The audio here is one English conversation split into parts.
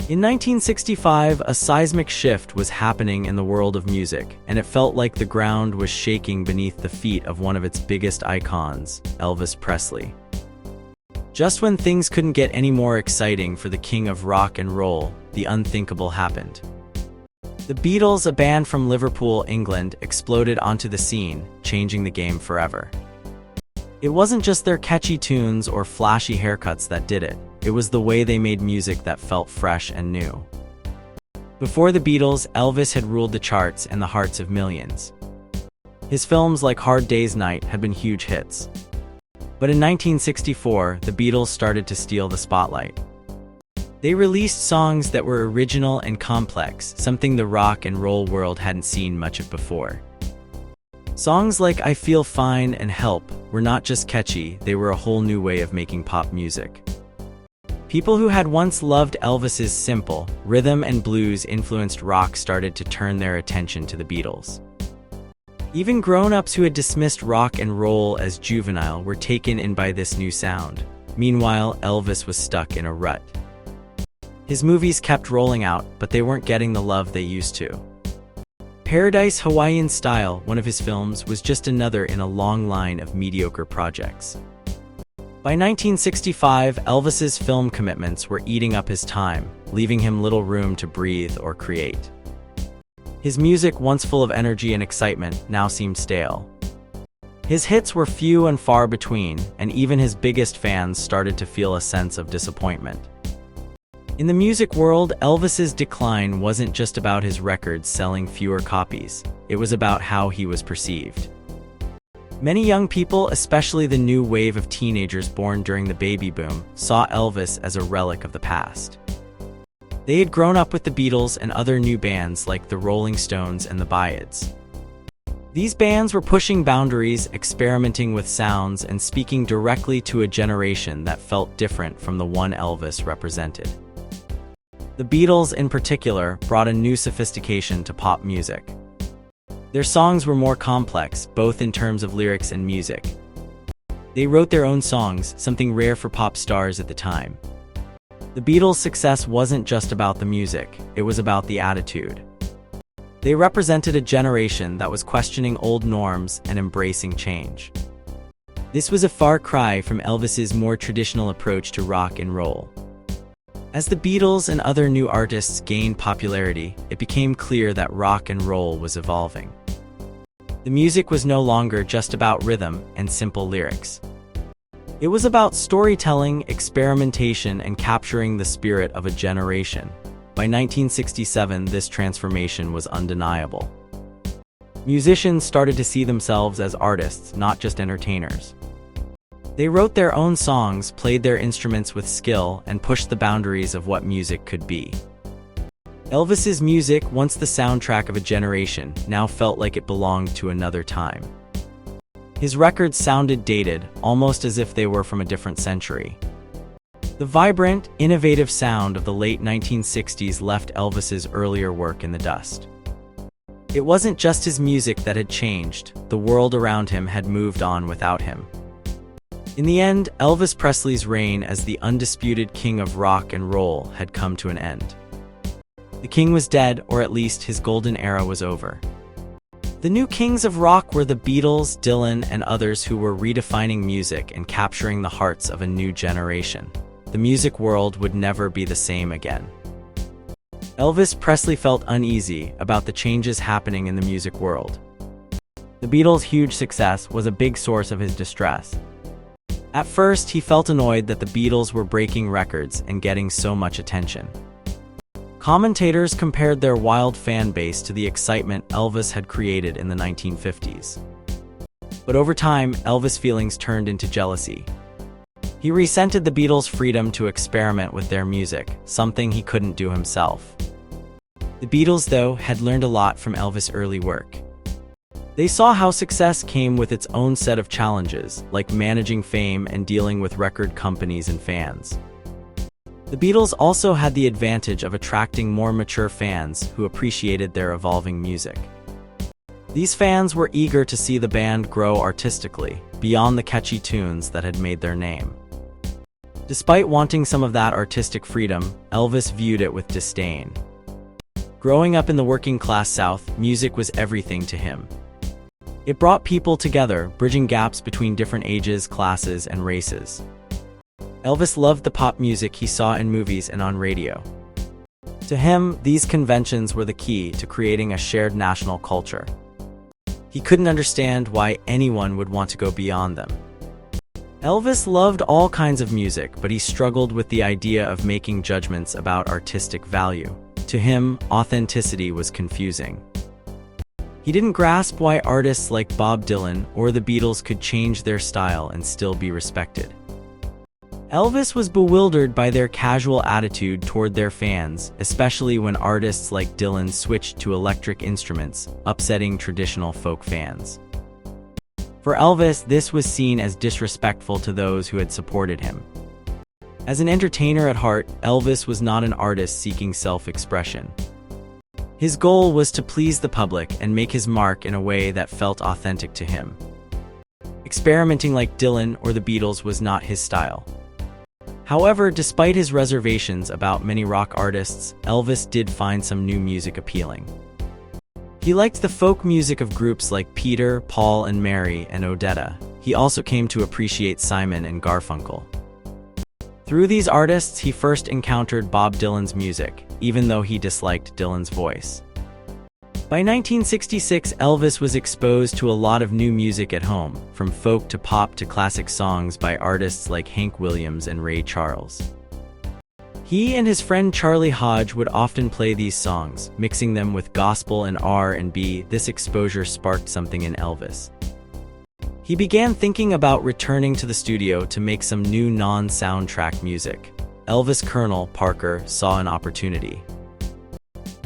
In 1965, a seismic shift was happening in the world of music, and it felt like the ground was shaking beneath the feet of one of its biggest icons, Elvis Presley. Just when things couldn't get any more exciting for the king of rock and roll, the unthinkable happened. The Beatles, a band from Liverpool, England, exploded onto the scene, changing the game forever. It wasn't just their catchy tunes or flashy haircuts that did it. It was the way they made music that felt fresh and new. Before the Beatles, Elvis had ruled the charts and the hearts of millions. His films like Hard Day's Night had been huge hits. But in 1964, the Beatles started to steal the spotlight. They released songs that were original and complex, something the rock and roll world hadn't seen much of before. Songs like I Feel Fine and Help were not just catchy, they were a whole new way of making pop music. People who had once loved Elvis's simple, rhythm and blues-influenced rock started to turn their attention to the Beatles. Even grown-ups who had dismissed rock and roll as juvenile were taken in by this new sound. Meanwhile, Elvis was stuck in a rut. His movies kept rolling out, but they weren't getting the love they used to. Paradise Hawaiian Style, one of his films, was just another in a long line of mediocre projects. By 1965, Elvis's film commitments were eating up his time, leaving him little room to breathe or create. His music, once full of energy and excitement, now seemed stale. His hits were few and far between, and even his biggest fans started to feel a sense of disappointment. In the music world, Elvis's decline wasn't just about his records selling fewer copies. It was about how he was perceived. Many young people, especially the new wave of teenagers born during the baby boom, saw Elvis as a relic of the past. They had grown up with the Beatles and other new bands like the Rolling Stones and the Byrds. These bands were pushing boundaries, experimenting with sounds, and speaking directly to a generation that felt different from the one Elvis represented. The Beatles, in particular, brought a new sophistication to pop music. Their songs were more complex, both in terms of lyrics and music. They wrote their own songs, something rare for pop stars at the time. The Beatles' success wasn't just about the music, it was about the attitude. They represented a generation that was questioning old norms and embracing change. This was a far cry from Elvis's more traditional approach to rock and roll. As the Beatles and other new artists gained popularity, it became clear that rock and roll was evolving. The music was no longer just about rhythm and simple lyrics. It was about storytelling, experimentation, and capturing the spirit of a generation. By 1967, this transformation was undeniable. Musicians started to see themselves as artists, not just entertainers. They wrote their own songs, played their instruments with skill, and pushed the boundaries of what music could be. Elvis's music, once the soundtrack of a generation, now felt like it belonged to another time. His records sounded dated, almost as if they were from a different century. The vibrant, innovative sound of the late 1960s left Elvis's earlier work in the dust. It wasn't just his music that had changed, the world around him had moved on without him. In the end, Elvis Presley's reign as the undisputed king of rock and roll had come to an end. The king was dead, or at least his golden era was over. The new kings of rock were the Beatles, Dylan, and others who were redefining music and capturing the hearts of a new generation. The music world would never be the same again. Elvis Presley felt uneasy about the changes happening in the music world. The Beatles' huge success was a big source of his distress. At first, he felt annoyed that the Beatles were breaking records and getting so much attention. Commentators compared their wild fan base to the excitement Elvis had created in the 1950s. But over time, Elvis' feelings turned into jealousy. He resented the Beatles' freedom to experiment with their music, something he couldn't do himself. The Beatles, though, had learned a lot from Elvis' early work. They saw how success came with its own set of challenges, like managing fame and dealing with record companies and fans. The Beatles also had the advantage of attracting more mature fans who appreciated their evolving music. These fans were eager to see the band grow artistically, beyond the catchy tunes that had made their name. Despite wanting some of that artistic freedom, Elvis viewed it with disdain. Growing up in the working-class South, music was everything to him. It brought people together, bridging gaps between different ages, classes, and races. Elvis loved the pop music he saw in movies and on radio. To him, these conventions were the key to creating a shared national culture. He couldn't understand why anyone would want to go beyond them. Elvis loved all kinds of music, but he struggled with the idea of making judgments about artistic value. To him, authenticity was confusing. He didn't grasp why artists like Bob Dylan or the Beatles could change their style and still be respected. Elvis was bewildered by their casual attitude toward their fans, especially when artists like Dylan switched to electric instruments, upsetting traditional folk fans. For Elvis, this was seen as disrespectful to those who had supported him. As an entertainer at heart, Elvis was not an artist seeking self-expression. His goal was to please the public and make his mark in a way that felt authentic to him. Experimenting like Dylan or the Beatles was not his style. However, despite his reservations about many rock artists, Elvis did find some new music appealing. He liked the folk music of groups like Peter, Paul and Mary, and Odetta. He also came to appreciate Simon and Garfunkel. Through these artists, he first encountered Bob Dylan's music, even though he disliked Dylan's voice. By 1966, Elvis was exposed to a lot of new music at home, from folk to pop to classic songs by artists like Hank Williams and Ray Charles. He and his friend Charlie Hodge would often play these songs, mixing them with gospel and R&B. This exposure sparked something in Elvis. He began thinking about returning to the studio to make some new non-soundtrack music. Elvis' Colonel Parker saw an opportunity.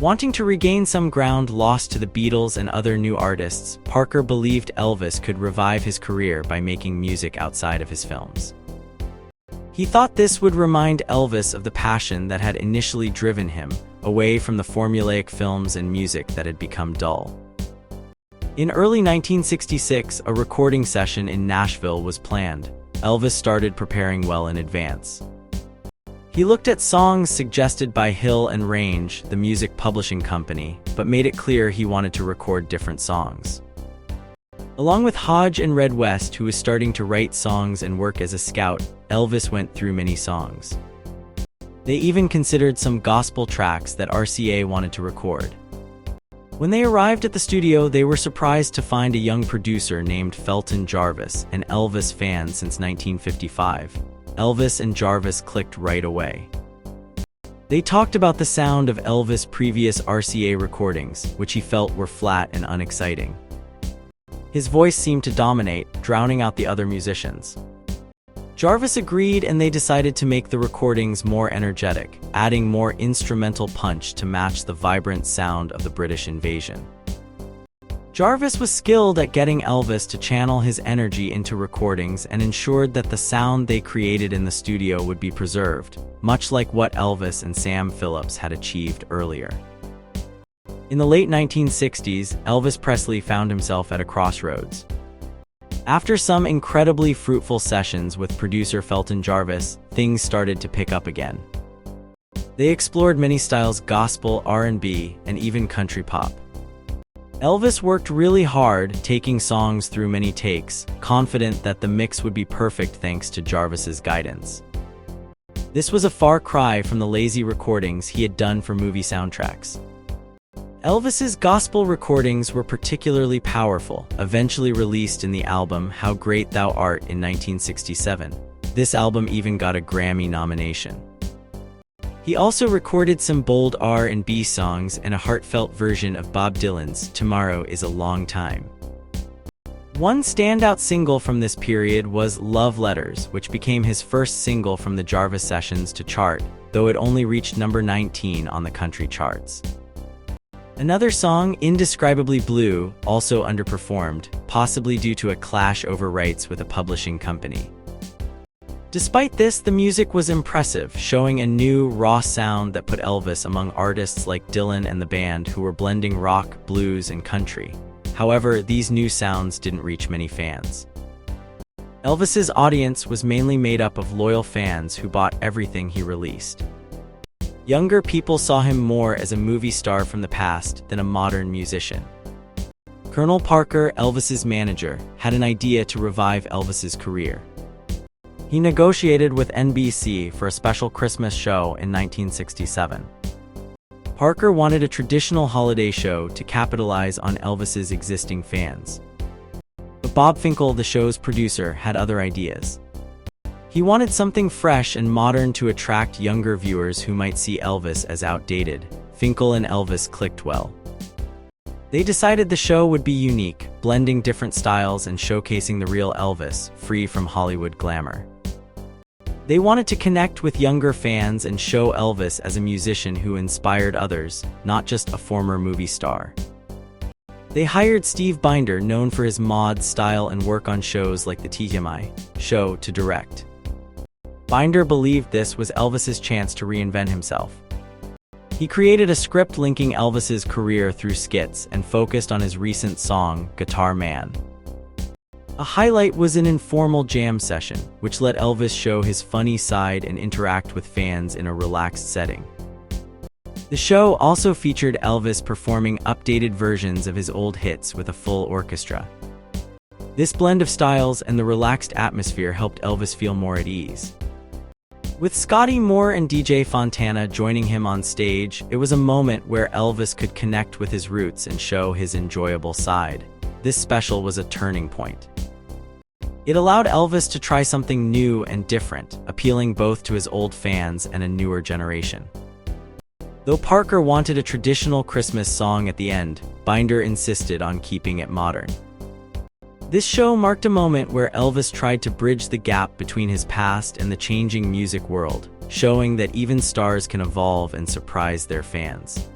Wanting to regain some ground lost to the Beatles and other new artists, Parker believed Elvis could revive his career by making music outside of his films. He thought this would remind Elvis of the passion that had initially driven him away from the formulaic films and music that had become dull. In early 1966, a recording session in Nashville was planned. Elvis started preparing well in advance. He looked at songs suggested by Hill and Range, the music publishing company, but made it clear he wanted to record different songs. Along with Hodge and Red West, who was starting to write songs and work as a scout, Elvis went through many songs. They even considered some gospel tracks that RCA wanted to record. When they arrived at the studio, they were surprised to find a young producer named Felton Jarvis, an Elvis fan since 1955. Elvis and Jarvis clicked right away. They talked about the sound of Elvis' previous RCA recordings, which he felt were flat and unexciting. His voice seemed to dominate, drowning out the other musicians. Jarvis agreed, and they decided to make the recordings more energetic, adding more instrumental punch to match the vibrant sound of the British invasion. Jarvis was skilled at getting Elvis to channel his energy into recordings and ensured that the sound they created in the studio would be preserved, much like what Elvis and Sam Phillips had achieved earlier. In the late 1960s, Elvis Presley found himself at a crossroads. After some incredibly fruitful sessions with producer Felton Jarvis, things started to pick up again. They explored many styles: gospel, R&B, and even country pop. Elvis worked really hard, taking songs through many takes, confident that the mix would be perfect thanks to Jarvis's guidance. This was a far cry from the lazy recordings he had done for movie soundtracks. Elvis's gospel recordings were particularly powerful, eventually released in the album How Great Thou Art in 1967. This album even got a Grammy nomination. He also recorded some bold R&B songs and a heartfelt version of Bob Dylan's Tomorrow Is a Long Time. One standout single from this period was Love Letters, which became his first single from the Jarvis sessions to chart, though it only reached number 19 on the country charts. Another song, Indescribably Blue, also underperformed, possibly due to a clash over rights with a publishing company. Despite this, the music was impressive, showing a new, raw sound that put Elvis among artists like Dylan and the band, who were blending rock, blues, and country. However, these new sounds didn't reach many fans. Elvis's audience was mainly made up of loyal fans who bought everything he released. Younger people saw him more as a movie star from the past than a modern musician. Colonel Parker, Elvis's manager, had an idea to revive Elvis's career. He negotiated with NBC for a special Christmas show in 1967. Parker wanted a traditional holiday show to capitalize on Elvis's existing fans. But Bob Finkel, the show's producer, had other ideas. He wanted something fresh and modern to attract younger viewers who might see Elvis as outdated. Finkel and Elvis clicked well. They decided the show would be unique, blending different styles and showcasing the real Elvis, free from Hollywood glamour. They wanted to connect with younger fans and show Elvis as a musician who inspired others, not just a former movie star. They hired Steve Binder, known for his mod style and work on shows like the TMI show, to direct. Binder believed this was Elvis's chance to reinvent himself. He created a script linking Elvis's career through skits and focused on his recent song, Guitar Man. A highlight was an informal jam session, which let Elvis show his funny side and interact with fans in a relaxed setting. The show also featured Elvis performing updated versions of his old hits with a full orchestra. This blend of styles and the relaxed atmosphere helped Elvis feel more at ease. With Scotty Moore and DJ Fontana joining him on stage, it was a moment where Elvis could connect with his roots and show his enjoyable side. This special was a turning point. It allowed Elvis to try something new and different, appealing both to his old fans and a newer generation. Though Parker wanted a traditional Christmas song at the end, Binder insisted on keeping it modern. This show marked a moment where Elvis tried to bridge the gap between his past and the changing music world, showing that even stars can evolve and surprise their fans.